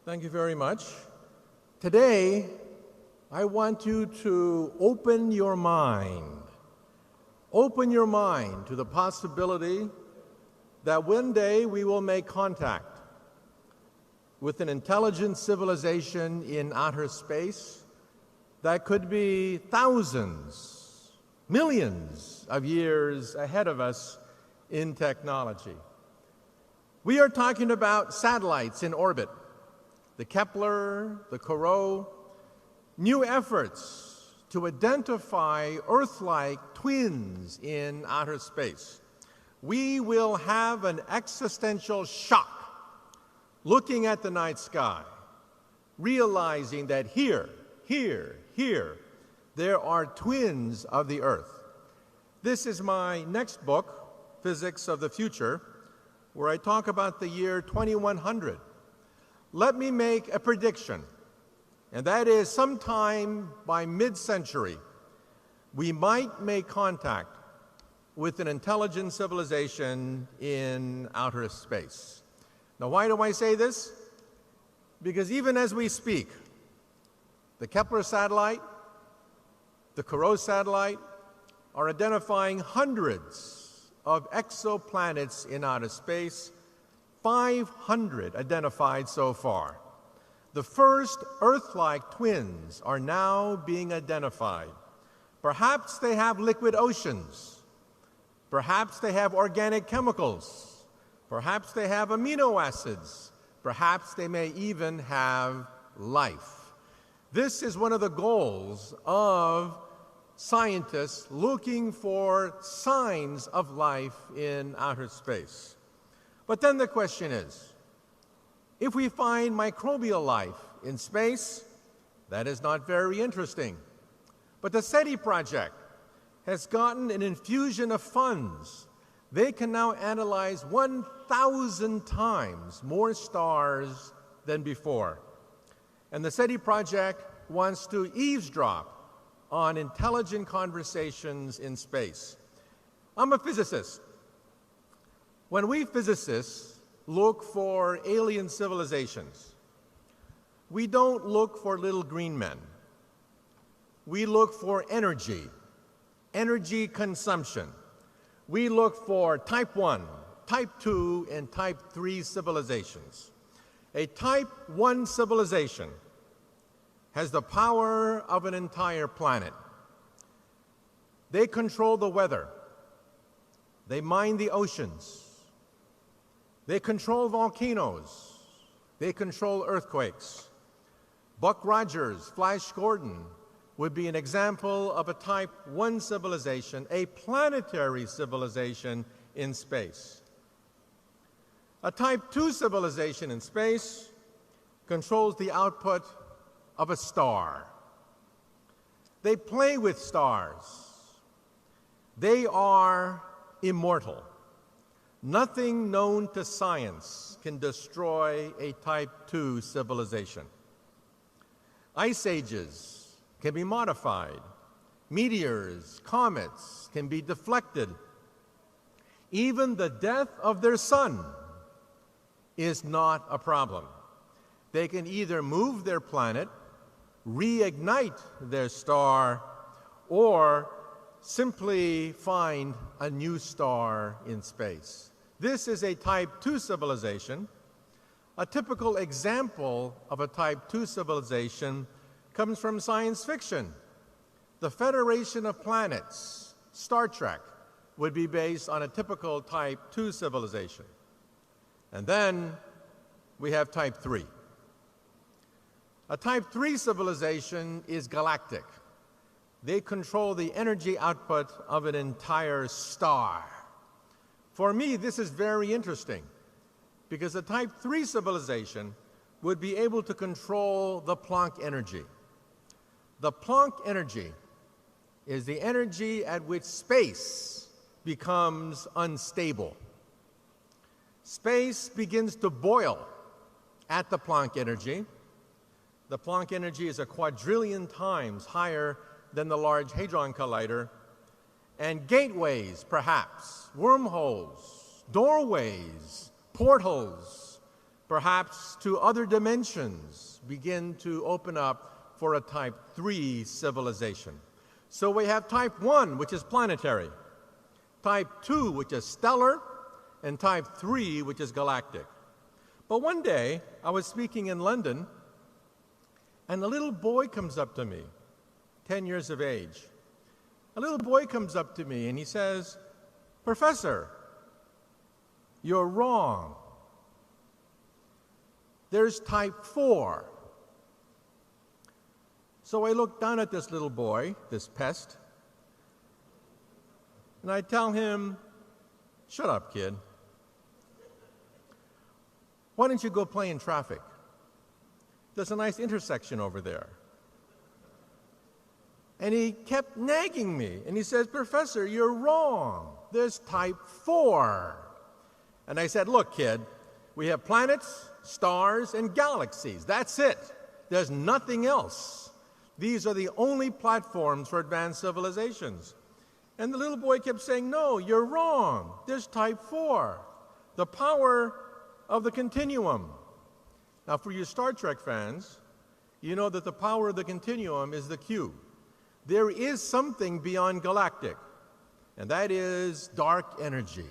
Thank you very much. Today, I want you to open your mind. Open your mind to the possibility that one day we will make contact with an intelligent civilization in outer space that could be thousands, millions of years ahead of us in technology. We are talking about satellites in orbit, the Kepler, the Corot, new efforts to identify Earth-like twins in outer space. We will have an existential shock looking at the night sky, realizing that here, there are twins of the Earth. This is my next book, Physics of the Future, where I talk about the year 2100. Let me make a prediction, and that is sometime by mid-century, we might make contact with an intelligent civilization in outer space. Now, why do I say this? Because even as we speak, the Kepler satellite, the Corot satellite are identifying hundreds of exoplanets in outer space, 500 identified so far. The first Earth-like twins are now being identified. Perhaps they have liquid oceans. Perhaps they have organic chemicals. Perhaps they have amino acids. Perhaps they may even have life. This is one of the goals of scientists looking for signs of life in outer space. But then the question is, if we find microbial life in space, that is not very interesting. But the SETI project has gotten an infusion of funds. They can now analyze 1,000 times more stars than before. And the SETI project wants to eavesdrop on intelligent conversations in space. I'm a physicist. When we physicists look for alien civilizations, we don't look for little green men. We look for energy consumption. We look for type 1, type 2, and type 3 civilizations. A type 1 civilization has the power of an entire planet. They control the weather. They mine the oceans. They control volcanoes. They control earthquakes. Buck Rogers, Flash Gordon would be an example of a type 1 civilization, a planetary civilization in space. A type 2 civilization in space controls the output of a star. They play with stars. They are immortal. Nothing known to science can destroy a type 2 civilization. Ice ages can be modified. Meteors, comets can be deflected. Even the death of their sun is not a problem. They can either move their planet, reignite their star, or simply find a new star in space. This is a type 2 civilization. A typical example of a type 2 civilization comes from science fiction. The Federation of Planets, Star Trek, would be based on a typical type 2 civilization. And then we have type 3. A type 3 civilization is galactic. They control the energy output of an entire star. For me, this is very interesting because a type 3 civilization would be able to control the Planck energy. The Planck energy is the energy at which space becomes unstable. Space begins to boil at the Planck energy. The Planck energy is a quadrillion times higher than the Large Hadron Collider, and gateways, perhaps, wormholes, doorways, portals Perhaps to other dimensions begin to open up for a type 3 civilization. So we have type 1, which is planetary, type 2, which is stellar, and type 3, which is galactic. But one day, I was speaking in London, and a little boy comes up to me, 10 years of age. A little boy comes up to me and he says, "Professor, you're wrong. There's type 4. So I look down at this little boy, this pest, and I tell him, "Shut up, kid. Why don't you go play in traffic? There's a nice intersection over there." And he kept nagging me, and he says, "Professor, you're wrong. There's type 4. And I said, "Look, kid, we have planets, stars, and galaxies. That's it. There's nothing else. These are the only platforms for advanced civilizations." And the little boy kept saying, "No, you're wrong. There's type 4, the power of the continuum." Now, for you Star Trek fans, you know that the power of the continuum is the Q. There is something beyond galactic, and that is dark energy.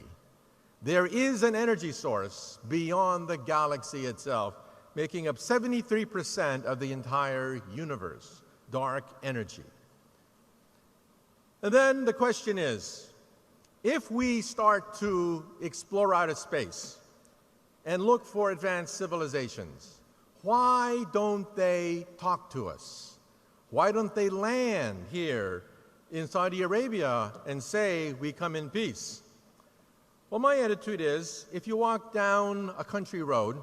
There is an energy source beyond the galaxy itself, making up 73% of the entire universe, dark energy. And then the question is, if we start to explore outer space and look for advanced civilizations, why don't they talk to us? Why don't they land here in Saudi Arabia and say, "We come in peace"? Well, my attitude is, if you walk down a country road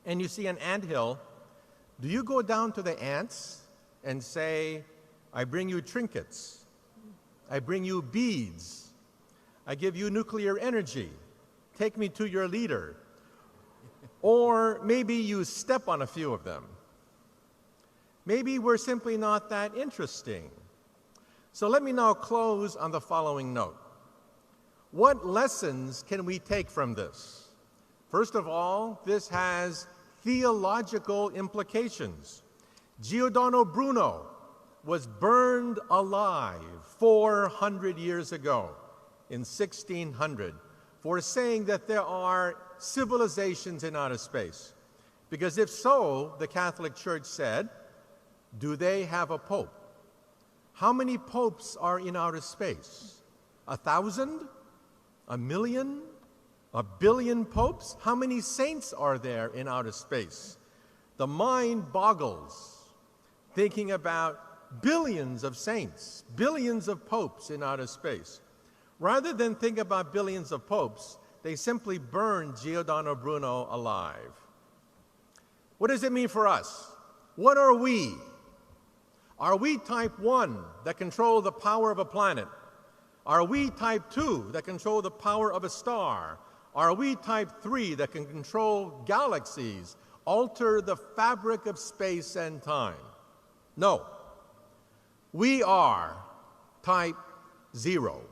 and you see an anthill, do you go down to the ants and say, "I bring you trinkets, I bring you beads, I give you nuclear energy, take me to your leader"? Or maybe you step on a few of them. Maybe we're simply not that interesting. So let me now close on the following note. What lessons can we take from this? First of all, this has theological implications. Giordano Bruno was burned alive 400 years ago in 1600 for saying that there are civilizations in outer space. Because if so, the Catholic Church said, do they have a pope? How many popes are in outer space? 1,000? 1,000,000? 1,000,000,000 popes? How many saints are there in outer space? The mind boggles thinking about billions of saints, billions of popes in outer space. Rather than think about billions of popes, they simply burned Giordano Bruno alive. What does it mean for us? What are we? Are we type 1 that control the power of a planet? Are we type 2 that control the power of a star? Are we type 3 that can control galaxies, alter the fabric of space and time? No. We are type 0.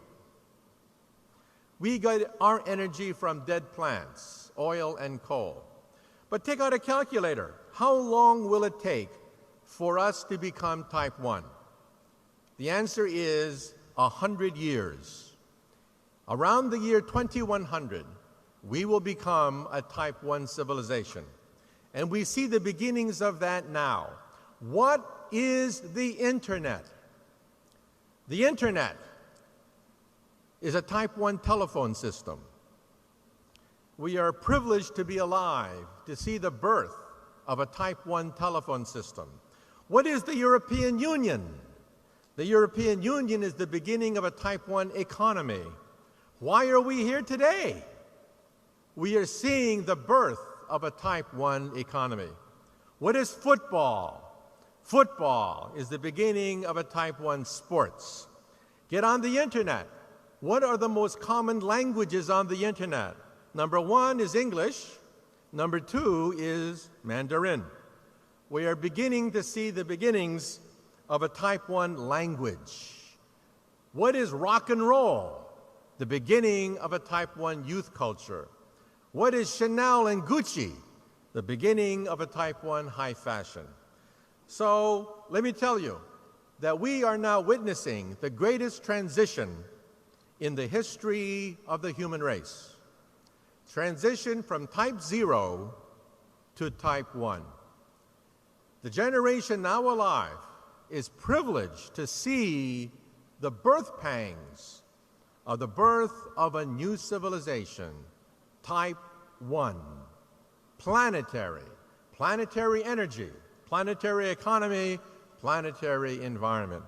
We get our energy from dead plants, oil and coal. But take out a calculator. How long will it take for us to become type 1? The answer is 100 years. Around the year 2100, we will become a type 1 civilization. And we see the beginnings of that now. What is the internet? The internet is a type 1 telephone system. We are privileged to be alive to see the birth of a type 1 telephone system. What is the European Union? The European Union is the beginning of a type 1 economy. Why are we here today? We are seeing the birth of a type 1 economy. What is football? Football is the beginning of a type 1 sports. Get on the internet. What are the most common languages on the internet? Number 1 is English. Number 2 is Mandarin. We are beginning to see the beginnings of a type 1 language. What is rock and roll? The beginning of a type 1 youth culture. What is Chanel and Gucci? the beginning of a Type 1 high fashion. So let me tell you that we are now witnessing the greatest transition in the history of the human race. Transition from Type 0 to Type 1. The generation now alive is privileged to see the birth pangs of the birth of a new civilization, Type 1. Planetary energy, planetary economy, planetary environment.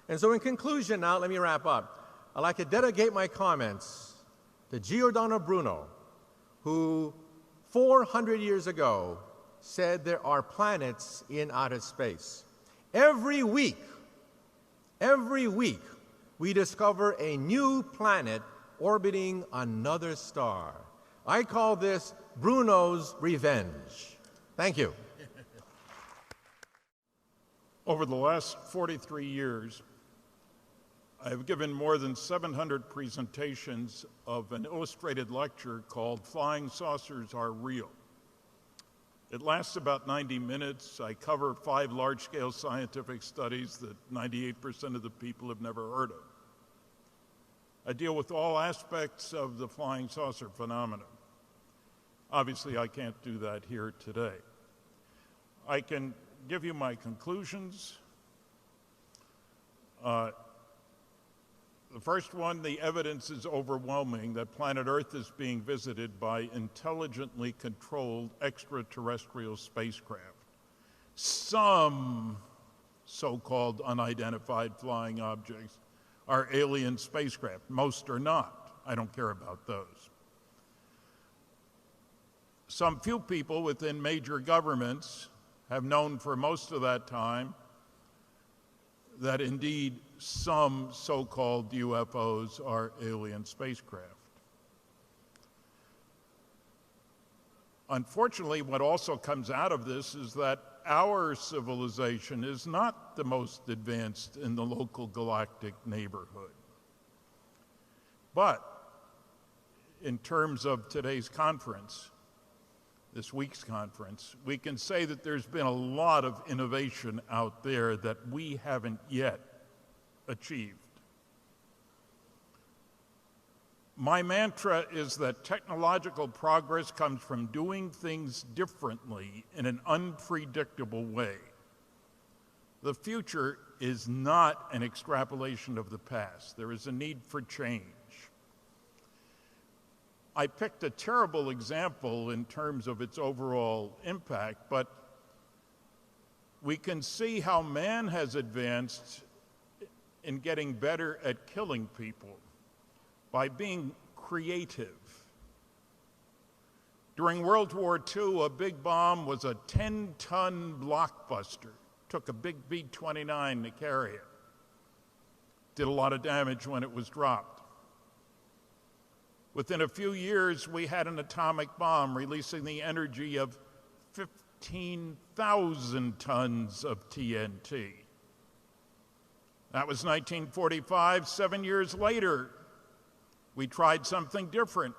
And so in conclusion now, let me wrap up. I'd like to dedicate my comments to Giordano Bruno, who 400 years ago said there are planets in outer space. Every week, we discover a new planet orbiting another star. I call this Bruno's revenge. Thank you. Over the last 43 years, I've given more than 700 presentations of an illustrated lecture called Flying Saucers Are Real. It lasts about 90 minutes. I cover 5 large-scale scientific studies that 98% of the people have never heard of. I deal with all aspects of the flying saucer phenomenon. Obviously, I can't do that here today. I can give you my conclusions. The first one, the evidence is overwhelming that planet Earth is being visited by intelligently controlled extraterrestrial spacecraft. Some so-called unidentified flying objects are alien spacecraft. Most are not. I don't care about those. Some few people within major governments have known for most of that time that indeed some so-called UFOs are alien spacecraft. Unfortunately, what also comes out of this is that our civilization is not the most advanced in the local galactic neighborhood. But in terms of today's conference, this week's conference, we can say that there's been a lot of innovation out there that we haven't yet achieved. My mantra is that technological progress comes from doing things differently in an unpredictable way. The future is not an extrapolation of the past. There is a need for change. I picked a terrible example in terms of its overall impact, but we can see how man has advanced in getting better at killing people by being creative. During World War II, a big bomb was a 10-ton blockbuster. Took a big B-29 to carry it. Did a lot of damage when it was dropped. Within a few years, we had an atomic bomb releasing the energy of 15,000 tons of TNT. That was 1945. 7 years later, we tried something different.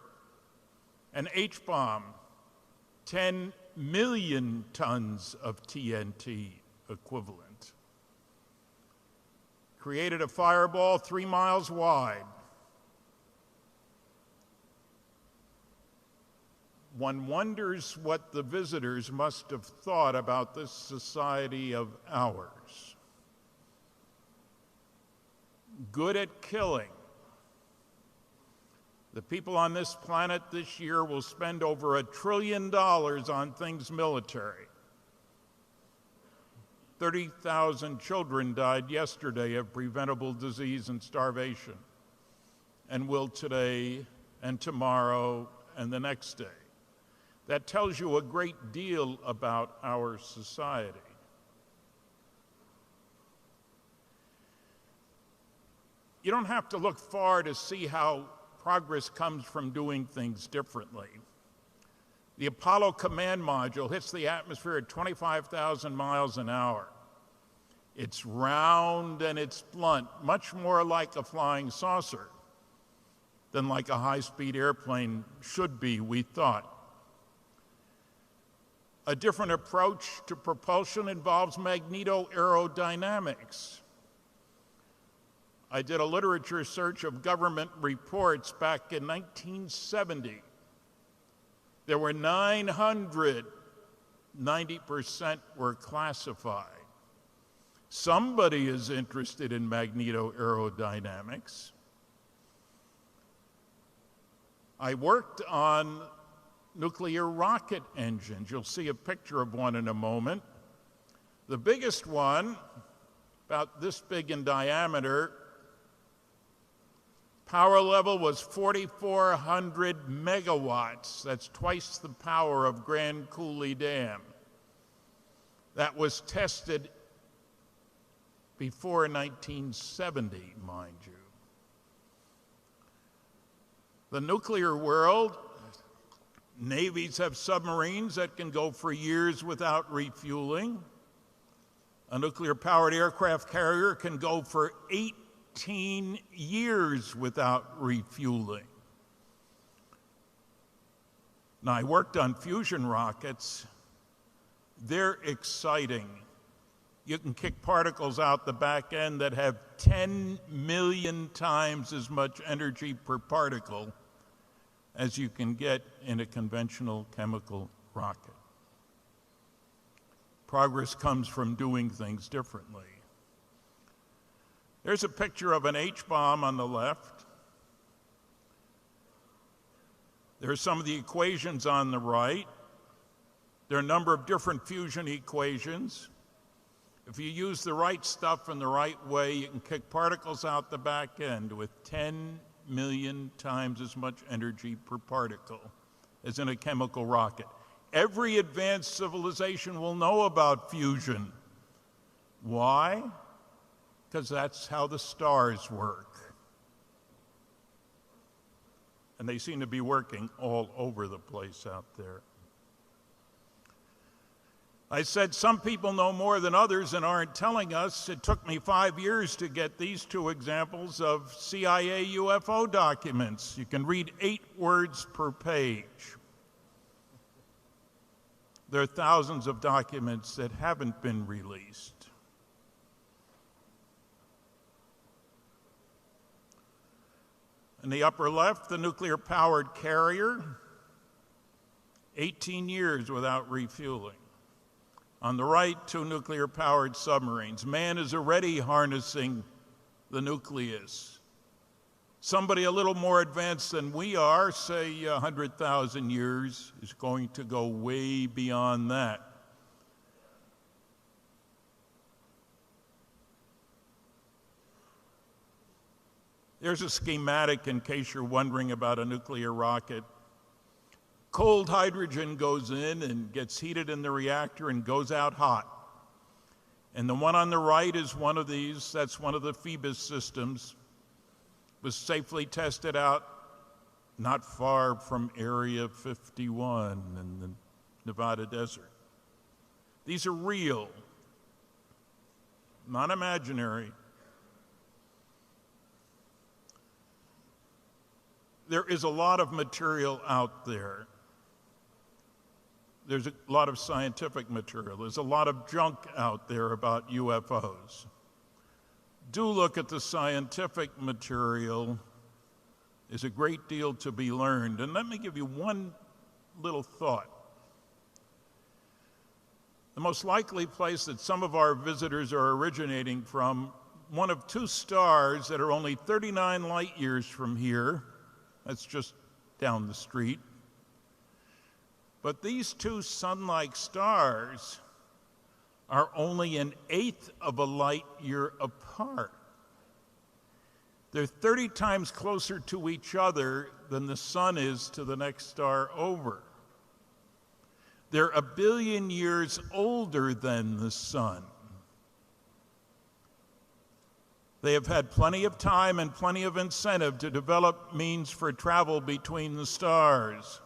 An H-bomb, 10 million tons of TNT equivalent. Created a fireball 3 miles wide. One wonders what the visitors must have thought about this society of ours. Good at killing. The people on this planet this year will spend over $1 trillion on things military. 30,000 children died yesterday of preventable disease and starvation, and will today and tomorrow and the next day. That tells you a great deal about our society. You don't have to look far to see how progress comes from doing things differently. The Apollo command module hits the atmosphere at 25,000 miles an hour. It's round and it's blunt, much more like a flying saucer than like a high-speed airplane should be, we thought. A different approach to propulsion involves magnetoaerodynamics. I did a literature search of government reports back in 1970. There were 900, 90% were classified. Somebody is interested in magnetoaerodynamics. I worked on nuclear rocket engines. You'll see a picture of one in a moment. The biggest one, about this big in diameter, power level was 4,400 megawatts. That's twice the power of Grand Coulee Dam. That was tested before 1970, mind you. The nuclear world, navies have submarines that can go for years without refueling. A nuclear-powered aircraft carrier can go for 18 years without refueling. Now, I worked on fusion rockets. They're exciting. You can kick particles out the back end that have 10 million times as much energy per particle as you can get in a conventional chemical rocket. Progress comes from doing things differently. There's a picture of an H-bomb on the left. There are some of the equations on the right. There are a number of different fusion equations. If you use the right stuff in the right way, you can kick particles out the back end with 10 million times as much energy per particle as in a chemical rocket. Every advanced civilization will know about fusion. Why? Because that's how the stars work. And they seem to be working all over the place out there. I said some people know more than others and aren't telling us. It took me 5 years to get these two examples of CIA UFO documents. You can read 8 words per page. There are thousands of documents that haven't been released. In the upper left, the nuclear-powered carrier, 18 years without refueling. On the right, 2 nuclear-powered submarines. Man is already harnessing the nucleus. Somebody a little more advanced than we are, say 100,000 years, is going to go way beyond that. There's a schematic in case you're wondering about a nuclear rocket. Cold hydrogen goes in and gets heated in the reactor and goes out hot. And the one on the right is one of these. That's one of the Phoebus systems. Was safely tested out not far from Area 51 in the Nevada desert. These are real, not imaginary. There is a lot of material out there. There's a lot of scientific material. There's a lot of junk out there about UFOs. Do look at the scientific material. There's a great deal to be learned. And let me give you one little thought. The most likely place that some of our visitors are originating from, one of 2 stars that are only 39 light years from here. That's just down the street. But these 2 sun-like stars are only 1/8 of a light year apart. They're 30 times closer to each other than the sun is to the next star over. They're 1 billion years older than the sun. They have had plenty of time and plenty of incentive to develop means for travel between the stars.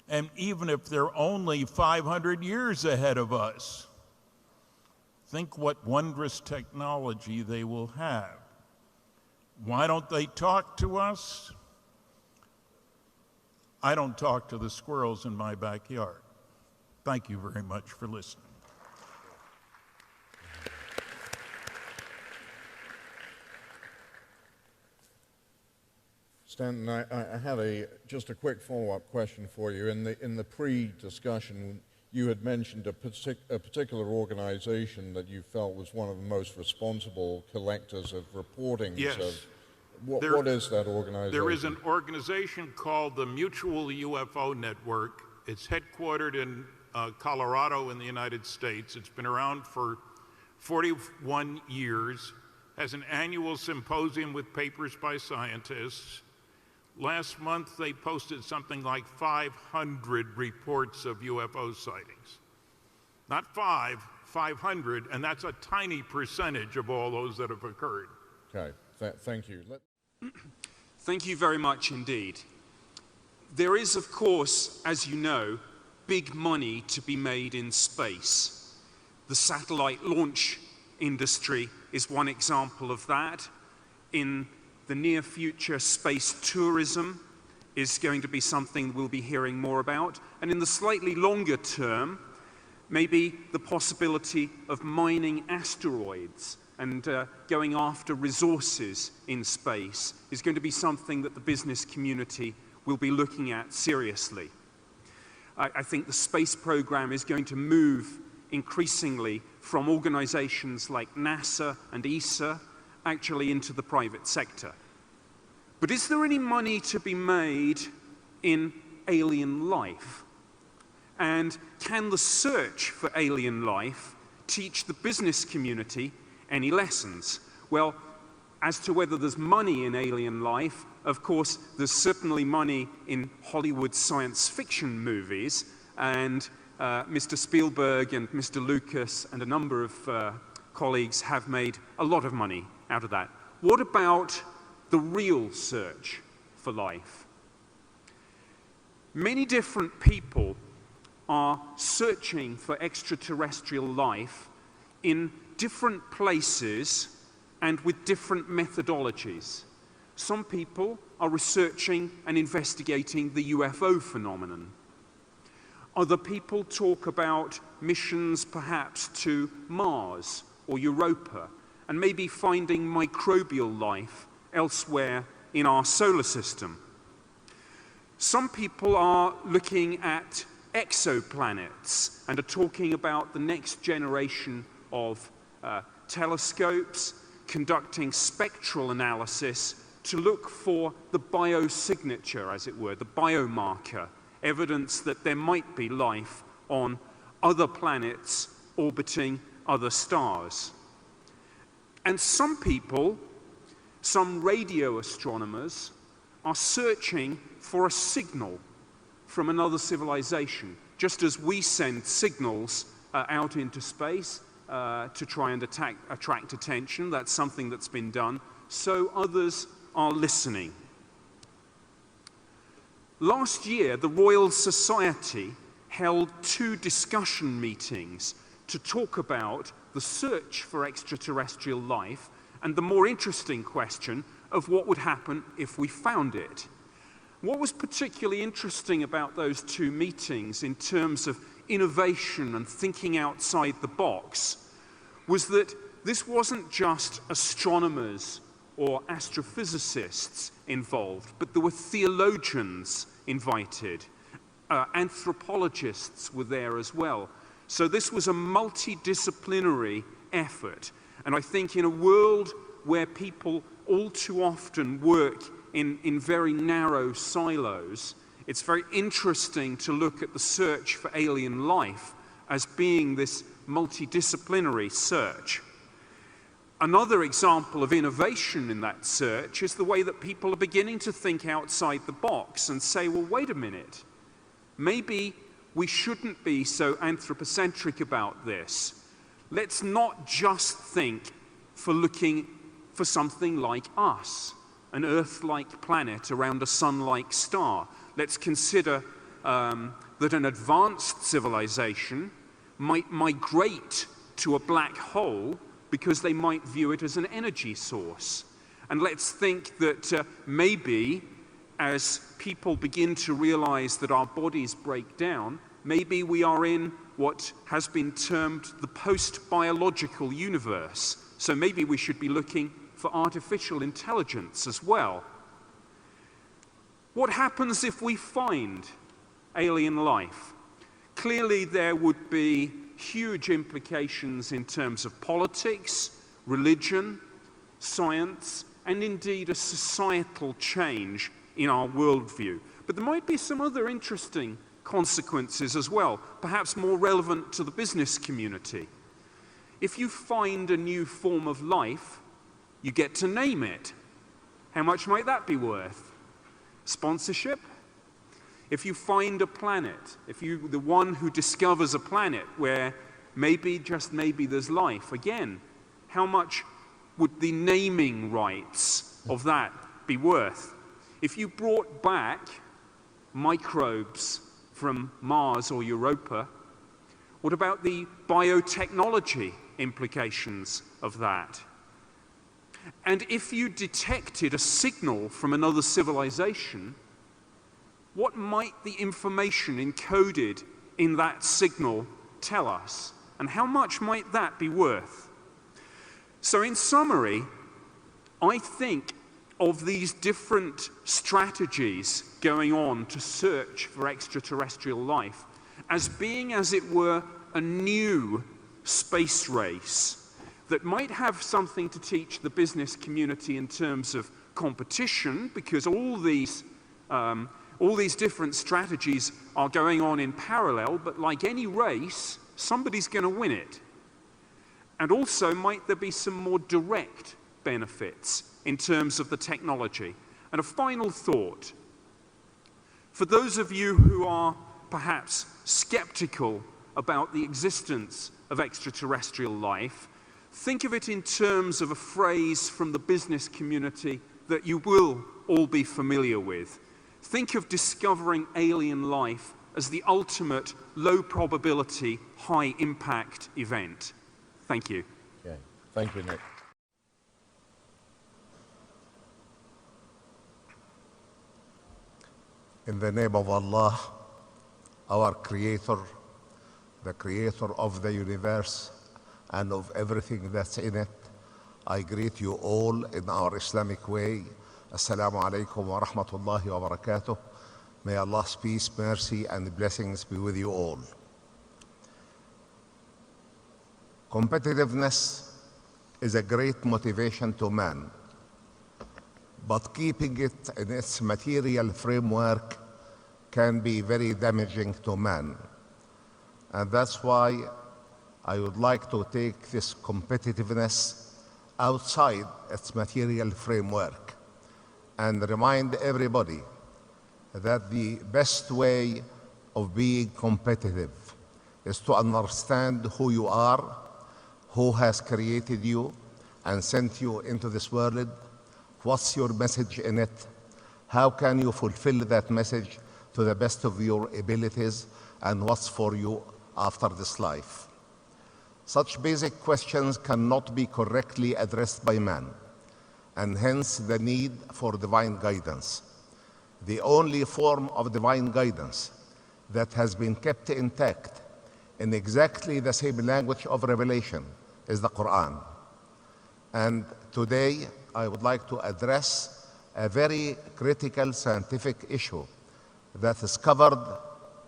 And even if they're only 500 years ahead of us, think what wondrous technology they will have. Why don't they talk to us? I don't talk to the squirrels in my backyard. Thank you very much for listening. Stanton, I had just a quick follow-up question for you. In the pre-discussion, you had mentioned a particular organization that you felt was one of the most responsible collectors of reportings. Yes. What is that organization? There is an organization called the Mutual UFO Network. It's headquartered in Colorado in the United States. It's been around for 41 years, has an annual symposium with papers by scientists. Last month, they posted something like 500 reports of UFO sightings. Not 500, and that's a tiny percentage of all those that have occurred. Okay, thank you. Thank you very much indeed. There is, of course, as you know, big money to be made in space. The satellite launch industry is one example of that. In the near future, space tourism is going to be something we'll be hearing more about. And in the slightly longer term, maybe the possibility of mining asteroids and going after resources in space is going to be something that the business community will be looking at seriously. I think the space program is going to move increasingly from organizations like NASA and ESA actually into the private sector. But is there any money to be made in alien life? And can the search for alien life teach the business community any lessons? Well, as to whether there's money in alien life, of course, there's certainly money in Hollywood science fiction movies, and Mr. Spielberg and Mr. Lucas and a number of colleagues have made a lot of money out of that. What about the real search for life? Many different people are searching for extraterrestrial life in different places and with different methodologies. Some people are researching and investigating the UFO phenomenon. Other people talk about missions perhaps to Mars or Europa, and maybe finding microbial life elsewhere in our solar system. Some people are looking at exoplanets and are talking about the next generation of telescopes, conducting spectral analysis to look for the biosignature, as it were, the biomarker, evidence that there might be life on other planets orbiting other stars. And some people, some radio astronomers, are searching for a signal from another civilization, just as we send signals out into space to try and attract attention. That's something that's been done. So others are listening. Last year, the Royal Society held 2 discussion meetings to talk about the search for extraterrestrial life and the more interesting question of what would happen if we found it. What was particularly interesting about those 2 meetings in terms of innovation and thinking outside the box was that this wasn't just astronomers or astrophysicists involved, but there were theologians invited. Anthropologists were there as well. So this was a multidisciplinary effort. And I think in a world where people all too often work in very narrow silos, it's very interesting to look at the search for alien life as being this multidisciplinary search. Another example of innovation in that search is the way that people are beginning to think outside the box and say, well, wait a minute, maybe we shouldn't be so anthropocentric about this. Let's not just think for looking for something like us, an Earth-like planet around a sun-like star. Let's consider that an advanced civilization might migrate to a black hole because they might view it as an energy source. And let's think that maybe as people begin to realize that our bodies break down, maybe we are in what has been termed the post-biological universe. So maybe we should be looking for artificial intelligence as well. What happens if we find alien life? Clearly there would be huge implications in terms of politics, religion, science, and indeed a societal change in our worldview. But there might be some other interesting consequences as well, perhaps more relevant to the business community. If you find a new form of life, you get to name it. How much might that be worth? Sponsorship? If you find a planet, if you're the one who discovers a planet where maybe, just maybe, there's life, again, how much would the naming rights of that be worth? If you brought back microbes from Mars or Europa, what about the biotechnology implications of that? And if you detected a signal from another civilization, what might the information encoded in that signal tell us? And how much might that be worth? So in summary, I think of these different strategies going on to search for extraterrestrial life as being, as it were, a new space race that might have something to teach the business community in terms of competition, because all these different strategies are going on in parallel, but like any race, somebody's going to win it. And also, might there be some more direct benefits in terms of the technology? And a final thought. For those of you who are perhaps skeptical about the existence of extraterrestrial life, think of it in terms of a phrase from the business community that you will all be familiar with. Think of discovering alien life as the ultimate low probability, high impact event. Thank you. Okay. Thank you, Nick. In the name of Allah, our Creator, the Creator of the universe and of everything that's in it, I greet you all in our Islamic way. Assalamu alaikum wa rahmatullahi wa barakatuh. May Allah's peace, mercy, and blessings be with you all. Competitiveness is a great motivation to man, but keeping it in its material framework can be very damaging to man. And that's why I would like to take this competitiveness outside its material framework and remind everybody that the best way of being competitive is to understand who you are, who has created you and sent you into this world, what's your message in it, how can you fulfill that message to the best of your abilities, and what's for you after this life. Such basic questions cannot be correctly addressed by man, and hence the need for divine guidance. The only form of divine guidance that has been kept intact in exactly the same language of revelation is the Quran. And today I would like to address a very critical scientific issue that is covered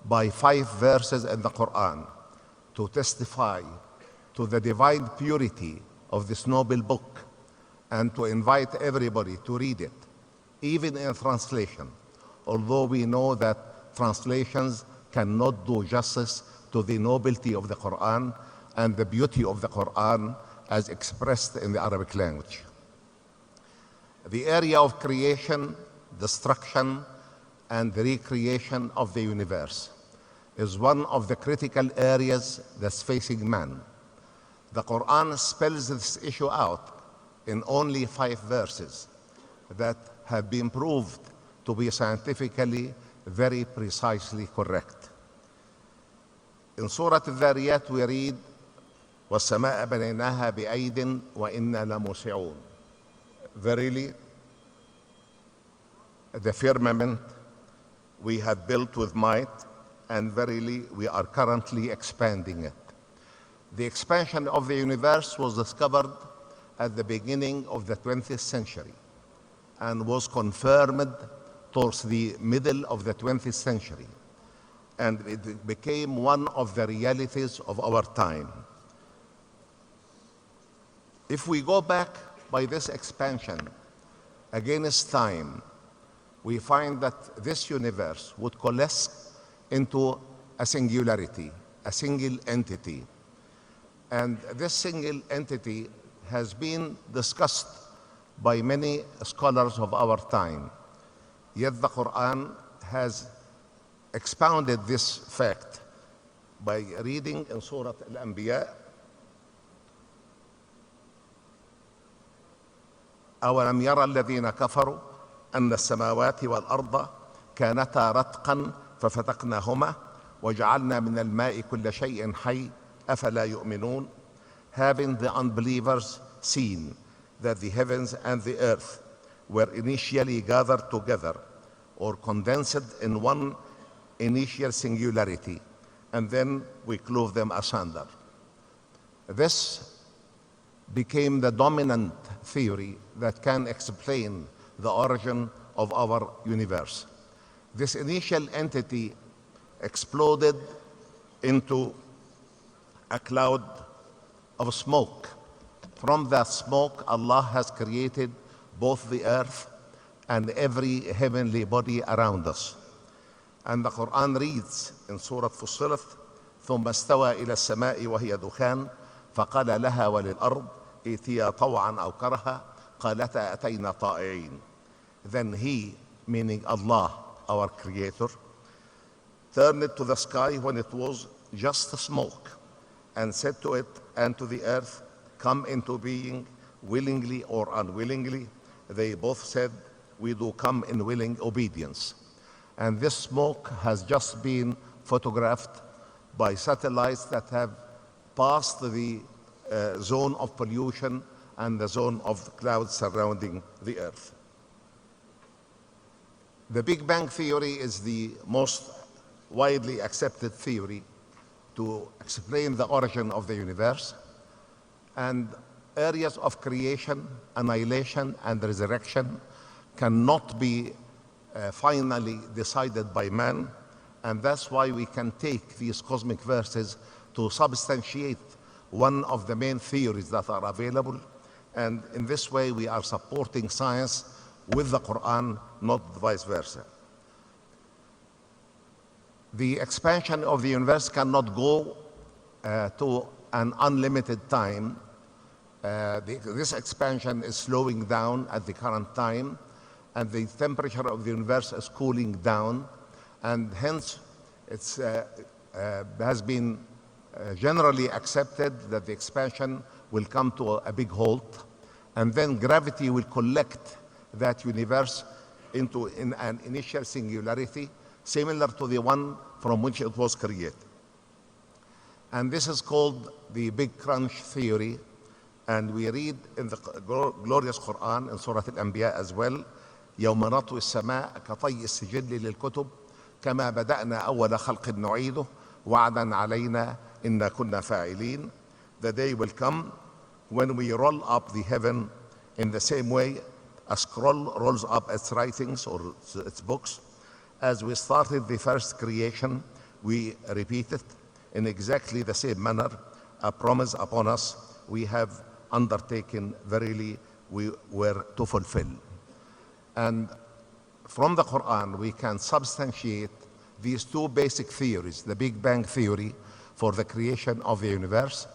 by 5 verses in the Quran to testify to the divine purity of this noble book and to invite everybody to read it, even in translation, although we know that translations cannot do justice to the nobility of the Quran and the beauty of the Quran as expressed in the Arabic language. The area of creation, destruction, and recreation of the universe is one of the critical areas that's facing man. The Quran spells this issue out in only 5 verses that have been proved to be scientifically very precisely correct. In Surah Al-Dhariyat we read, وَالسَّمَاءَ بَنَيْنَاهَا بِأَيْدٍ وَإِنَّا لَمُوسِعُونَ. Verily, the firmament we have built with might, and verily we are currently expanding it. The expansion of the universe was discovered at the beginning of the 20th century and was confirmed towards the middle of the 20th century, and it became one of the realities of our time. If we go back by this expansion against time, we find that this universe would coalesce into a singularity, a single entity. And this single entity has been discussed by many scholars of our time. Yet the Quran has expounded this fact by reading in Surah Al-Anbiya, أَوَلَمْ يَرَ الَّذِينَ كَفَرُوا أَنَّ السَّمَاوَاتِ وَالْأَرْضَ كَانَتَا رَتْقًا فَفَتَقْنَاهُمَا وَجَعَلْنَا مِنَ الْمَاءِ كُلَّ شَيْءٍ حَيٍّ أَفَلَا يُؤْمِنُونَ. Having the unbelievers seen that the heavens and the earth were initially gathered together or condensed in one initial singularity, and then we clove them asunder. This became the dominant theory that can explain the origin of our universe. This initial entity exploded into a cloud of smoke. From that smoke, Allah has created both the earth and every heavenly body around us. And the Quran reads in Surah Fussilat, ثم استوى إلى السماء وهي دخان فقال لها وللأرض ائتيا طوعا أو كرها قالتا أتينا طائعين. Then he, meaning Allah, our creator, turned it to the sky when it was just smoke, and said to it and to the earth, come into being willingly or unwillingly. They both said, we do come in willing obedience. And this smoke has just been photographed by satellites that have passed the zone of pollution and the zone of clouds surrounding the earth. The Big Bang theory is the most widely accepted theory to explain the origin of the universe, and areas of creation, annihilation, and resurrection cannot be finally decided by man, and that's why we can take these cosmic verses to substantiate one of the main theories that are available, and in this way we are supporting science with the Quran, not vice versa. The expansion of the universe cannot go to an unlimited time. This expansion is slowing down at the current time, and the temperature of the universe is cooling down, and hence it has been generally accepted that the expansion will come to a big halt, and then gravity will collect that universe into an initial singularity similar to the one from which it was created. And this is called the Big Crunch theory, and we read in the glorious Quran in Surah Al-Anbiya as well, يوم نطوي السماء كطي السجل للكتب كما بدأنا أول خلق نعيده وعدا علينا إنا كنا فاعلين. The day will come when we roll up the heaven in the same way a scroll rolls up its writings or its books. As we started the first creation, we repeat it in exactly the same manner. A promise upon us we have undertaken, verily we were to fulfill. And from the Quran we can substantiate these two basic theories, the Big Bang theory for the creation of the universe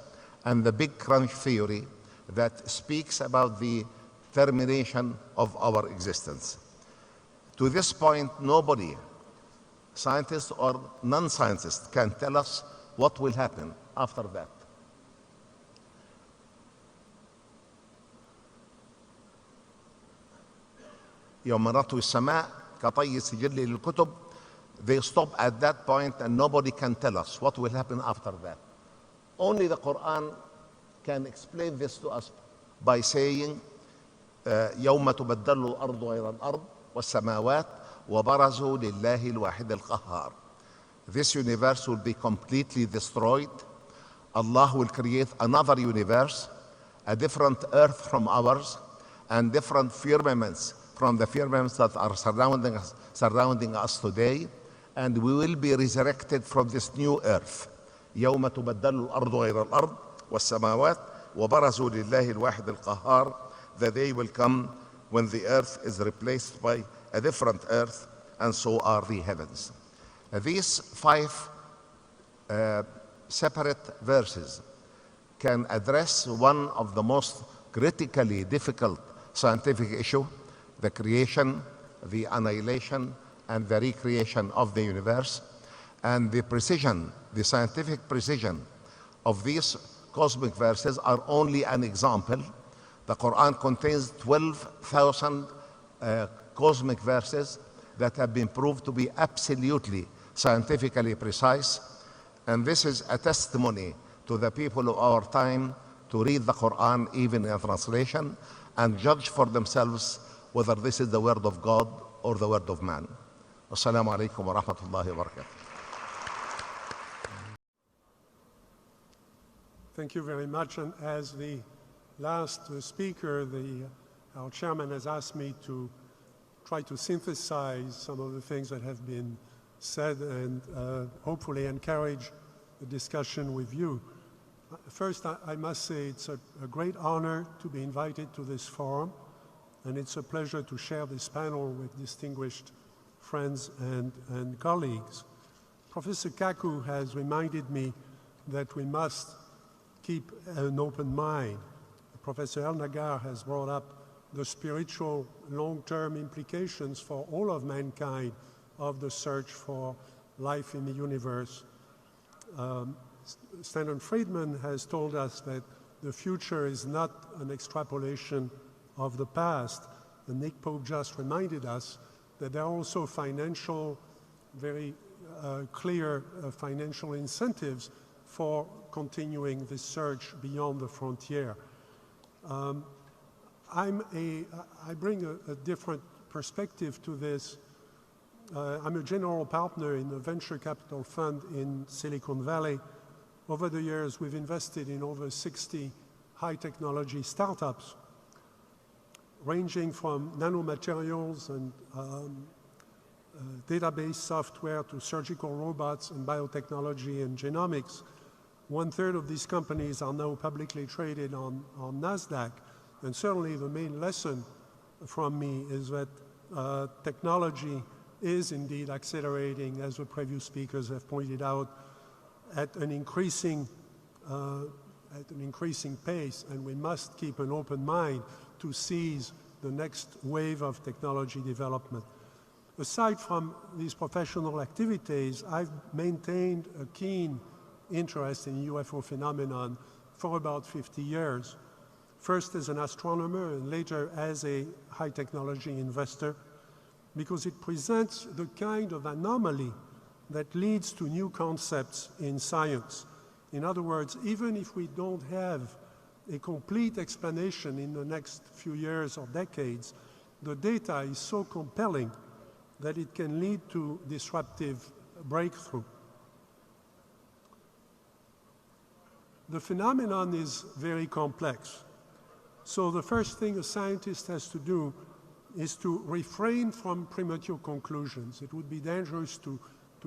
and the Big Crunch theory that speaks about the termination of our existence. To this point, nobody, scientist or non-scientist, can tell us what will happen after that. يوم نطوي السماء كطي السجل للكتب. They stop at that point and nobody can tell us what will happen after that. Only the Quran can explain this to us by saying يوم تبدل الأرض غير الأرض والسماوات وبرزوا لله الواحد القهار. this universe will be completely destroyed. Allah will create another universe, a different earth from ours, and different firmaments from the firmaments that are surrounding us today, and we will be resurrected from this new earth. يوم تبدل الأرض غير الأرض والسماوات وبرزوا لله الواحد القهار. The day will come when the earth is replaced by a different earth, and so are the heavens. These 5 separate verses can address one of the most critically difficult scientific issue, the creation, the annihilation, and the recreation of the universe. And the precision, the scientific precision of these cosmic verses are only an example. The Quran contains 12,000 cosmic verses that have been proved to be absolutely scientifically precise. And this is a testimony to the people of our time to read the Quran even in translation and judge for themselves whether this is the word of God or the word of man. Assalamu alaikum wa rahmatullahi wa barakatuh. Thank you very much. And as the last speaker, our chairman has asked me to try to synthesize some of the things that have been said and hopefully encourage the discussion with you. First, I must say it's a great honor to be invited to this forum, and it's a pleasure to share this panel with distinguished friends and colleagues. Professor Kaku has reminded me that we must keep an open mind. Professor El Naggar has brought up the spiritual long-term implications for all of mankind of the search for life in the universe. Stanton Friedman has told us that the future is not an extrapolation of the past. And Nick Pope just reminded us that there are also financial, very clear financial incentives for continuing this search beyond the frontier. I bring a different perspective to this. I'm a general partner in a venture capital fund in Silicon Valley. Over the years, we've invested in over 60 high technology startups, ranging from nanomaterials and database software to surgical robots and biotechnology and genomics. 1/3 of these companies are now publicly traded on NASDAQ. And certainly the main lesson from me is that technology is indeed accelerating, as the previous speakers have pointed out, at an increasing pace, and we must keep an open mind to seize the next wave of technology development. Aside from these professional activities, I've maintained a keen interest in UFO phenomenon for about 50 years. First as an astronomer and later as a high technology investor, because it presents the kind of anomaly that leads to new concepts in science. In other words, even if we don't have a complete explanation in the next few years or decades, the data is so compelling that it can lead to disruptive breakthrough. The phenomenon is very complex. So the first thing a scientist has to do is to refrain from premature conclusions. It would be dangerous to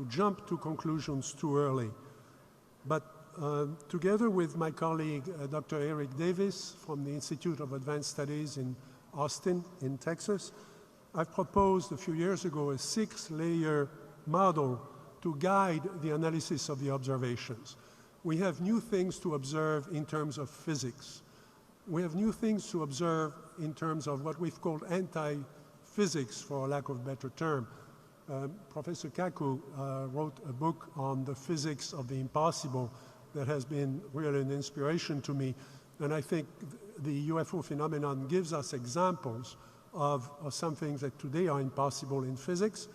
jump to conclusions too early. But together with my colleague, Dr. Eric Davis from the Institute of Advanced Studies in Austin, in Texas, I've proposed a few years ago a 6-layer model to guide the analysis of the observations. We have new things to observe in terms of physics. We have new things to observe in terms of what we've called anti-physics, for lack of a better term. Professor Kaku wrote a book on the physics of the impossible that has been really an inspiration to me. And I think the UFO phenomenon gives us examples of some things that today are impossible in physics,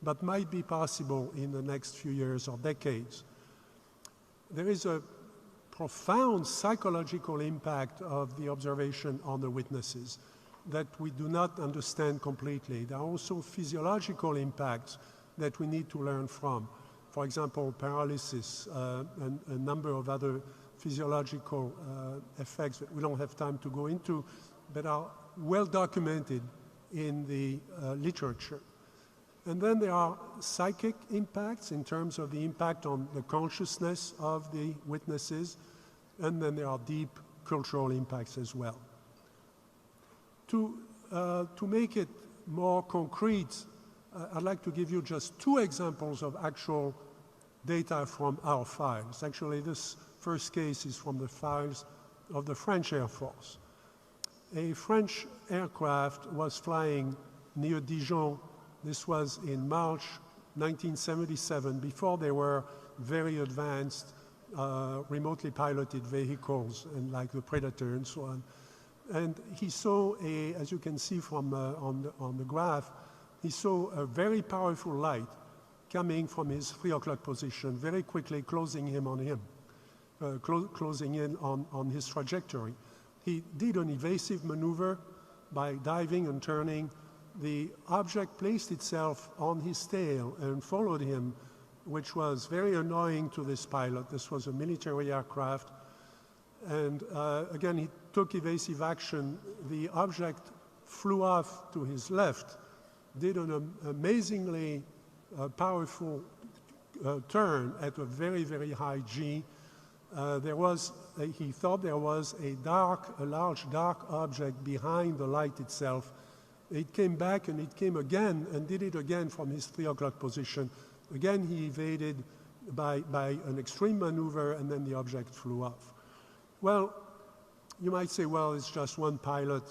but might be possible in the next few years or decades. There is a profound psychological impact of the observation on the witnesses that we do not understand completely. There are also physiological impacts that we need to learn from. for example, paralysis and a number of other physiological effects that we don't have time to go into, but are well documented in the literature. And then there are psychic impacts in terms of the impact on the consciousness of the witnesses, and then there are deep cultural impacts as well. To make it more concrete, I'd like to give you just 2 examples of actual data from our files. Actually, this first case is from the files of the French Air Force. A French aircraft was flying near Dijon. This was in March 1977, before there were very advanced remotely piloted vehicles and like the Predator and so on. And he saw as you can see from on the graph, he saw a very powerful light coming from his 3 o'clock position, very quickly closing in on his trajectory. He did an evasive maneuver by diving and turning. The object placed itself on his tail and followed him, which was very annoying to this pilot. This was a military aircraft. And again, he took evasive action. The object flew off to his left, did an amazingly powerful turn at a very, very high G. He thought there was a large dark object behind the light itself. It came back and it came again and did it again from his 3 o'clock position. Again, he evaded by an extreme maneuver, and then the object flew off. Well, you might say, well, it's just one pilot.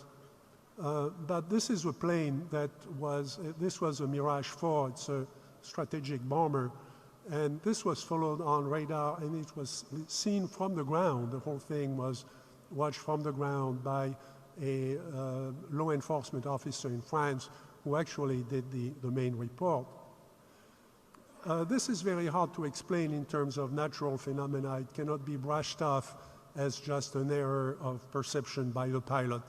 But this is a plane this was a Mirage 4. It's a strategic bomber. And this was followed on radar, and it was seen from the ground. The whole thing was watched from the ground by a law enforcement officer in France who actually did the main report. This is very hard to explain in terms of natural phenomena. It cannot be brushed off as just an error of perception by the pilot.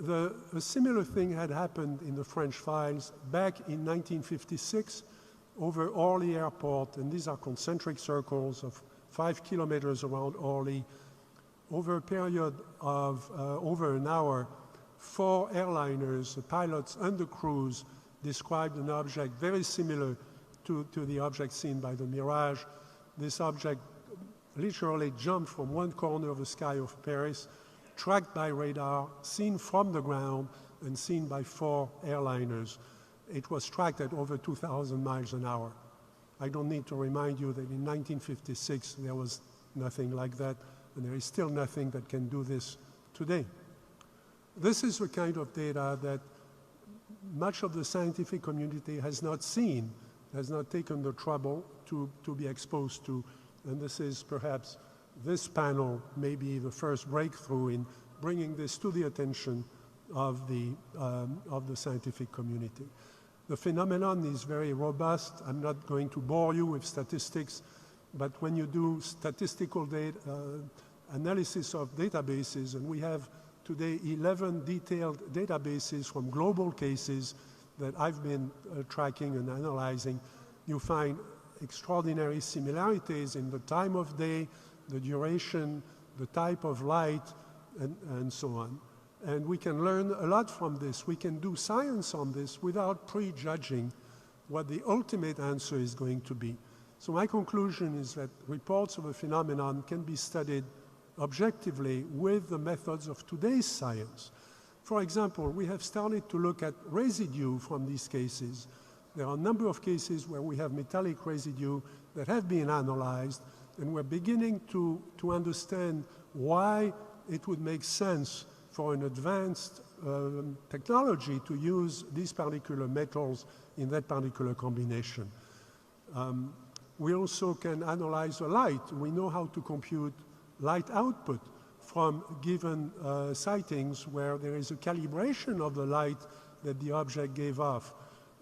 A similar thing had happened in the French files back in 1956 over Orly Airport, and these are concentric circles of 5 kilometers around Orly. Over a period of over an hour, 4 airliners, the pilots and the crews, described an object very similar to the object seen by the Mirage. This object literally jumped from one corner of the sky of Paris, tracked by radar, seen from the ground, and seen by 4 airliners. It was tracked at over 2,000 miles an hour. I don't need to remind you that in 1956 there was nothing like that, and there is still nothing that can do this today. This is the kind of data that much of the scientific community has not seen, has not taken the trouble to be exposed to, and this is perhaps this panel may be the first breakthrough in bringing this to the attention of the scientific community. The phenomenon is very robust. I'm not going to bore you with statistics, but when you do statistical data, analysis of databases, and we have today 11 detailed databases from global cases that I've been tracking and analyzing, you find extraordinary similarities in the time of day, the duration, the type of light, and so on. And we can learn a lot from this. We can do science on this without prejudging what the ultimate answer is going to be. So my conclusion is that reports of a phenomenon can be studied objectively with the methods of today's science. For example, we have started to look at residue from these cases. There are a number of cases where we have metallic residue that have been analyzed, and we're beginning to understand why it would make sense for an advanced technology to use these particular metals in that particular combination. We also can analyze the light. We know how to compute light output from given sightings where there is a calibration of the light that the object gave off.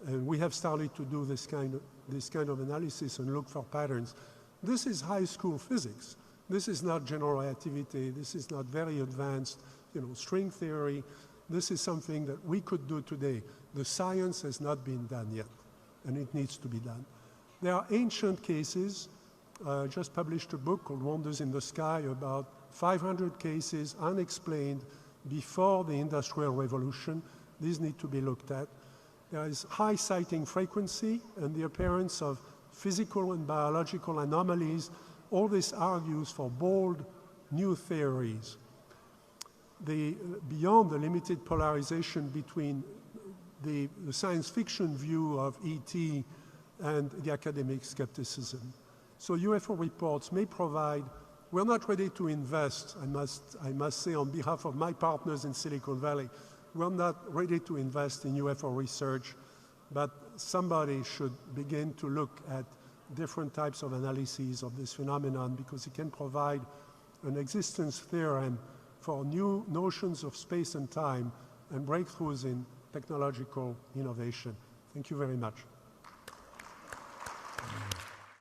And we have started to do this kind of analysis and look for patterns. This is high school physics. This is not general relativity. This is not very advanced, string theory. This is something that we could do today. The science has not been done yet, and it needs to be done. There are ancient cases. Just published a book called Wonders in the Sky, about 500 cases unexplained before the Industrial Revolution. These need to be looked at. There is high sighting frequency and the appearance of physical and biological anomalies. All this argues for bold new theories. Beyond the limited polarization between the science fiction view of ET and the academic skepticism. So UFO reports may provide, we're not ready to invest, I must say on behalf of my partners in Silicon Valley, we're not ready to invest in UFO research, but somebody should begin to look at different types of analyses of this phenomenon because it can provide an existence theorem for new notions of space and time and breakthroughs in technological innovation. Thank you very much.